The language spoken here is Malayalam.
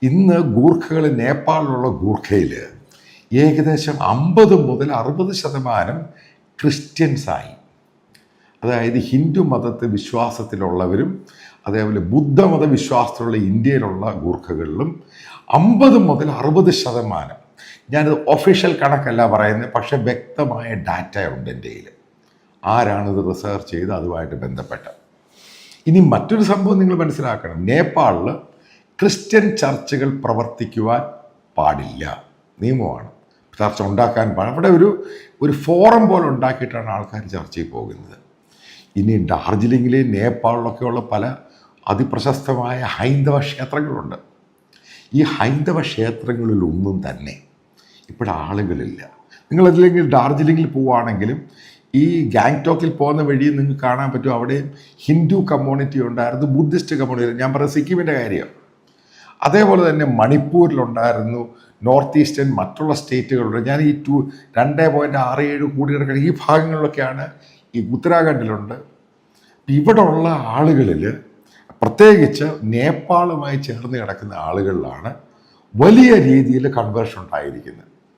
ഇന്ന് ഗൂർഖകൾ, നേപ്പാളിലുള്ള ഗൂർഖയിൽ ഏകദേശം 50 മുതൽ 60% ക്രിസ്ത്യൻസായി. അതായത് ഹിന്ദു മതത്തെ വിശ്വാസത്തിലുള്ളവരും അതേപോലെ ബുദ്ധമത വിശ്വാസത്തിലുള്ള ഇന്ത്യയിലുള്ള ഗൂർഖകളിലും 50 മുതൽ 60%. ഞാനത് ഒഫീഷ്യൽ കണക്കല്ല പറയുന്നത്, പക്ഷെ വ്യക്തമായ ഡാറ്റ ഉണ്ട് എൻ്റെ കയ്യിൽ. ആരാണിത് റിസർച്ച് ചെയ്ത് അതുമായിട്ട് ബന്ധപ്പെട്ട്. ഇനി മറ്റൊരു സംഭവം നിങ്ങൾ മനസ്സിലാക്കണം. നേപ്പാളിൽ ക്രിസ്ത്യൻ ചർച്ചുകൾ പ്രവർത്തിക്കുവാൻ പാടില്ല, നിയമമാണ്. ചർച്ച ഉണ്ടാക്കാൻ പാടില്ല. അവിടെ ഒരു ഫോറം പോലെ ഉണ്ടാക്കിയിട്ടാണ് ആൾക്കാർ ചർച്ചയിൽ പോകുന്നത്. ഇനി ഡാർജിലിംഗിലെയും നേപ്പാളിലൊക്കെയുള്ള പല അതിപ്രശസ്തമായ ഹൈന്ദവ ക്ഷേത്രങ്ങളുണ്ട്. ഈ ഹൈന്ദവ ക്ഷേത്രങ്ങളിലൊന്നും തന്നെ ഇപ്പോഴാളുകളില്ല. നിങ്ങളതില്ലെങ്കിൽ ഡാർജിലിംഗിൽ പോവുകയാണെങ്കിലും ഈ ഗാങ്ടോക്കിൽ പോകുന്ന വഴി നിങ്ങൾക്ക് കാണാൻ പറ്റും. അവിടെയും ഹിന്ദു കമ്മ്യൂണിറ്റി ഉണ്ടായിരുന്നു, ബുദ്ധിസ്റ്റ് കമ്മ്യൂണിറ്റി. ഞാൻ പറയുന്നത് സിക്കിമിൻ്റെ കാര്യം. അതേപോലെ തന്നെ മണിപ്പൂരിലുണ്ടായിരുന്നു, നോർത്ത് ഈസ്റ്റേൺ മറ്റുള്ള സ്റ്റേറ്റുകളുണ്ട്. ഞാൻ ഈ 2.67 കോടി കിടക്കുന്ന ഈ ഭാഗങ്ങളിലൊക്കെയാണ്. ഈ ഉത്തരാഖണ്ഡിലുണ്ട്. ഇവിടെ ഉള്ള ആളുകളിൽ പ്രത്യേകിച്ച് നേപ്പാളുമായി ചേർന്ന് കിടക്കുന്ന ആളുകളിലാണ് വലിയ രീതിയിൽ കൺവേർഷൻ ഉണ്ടായിരിക്കുന്നത്.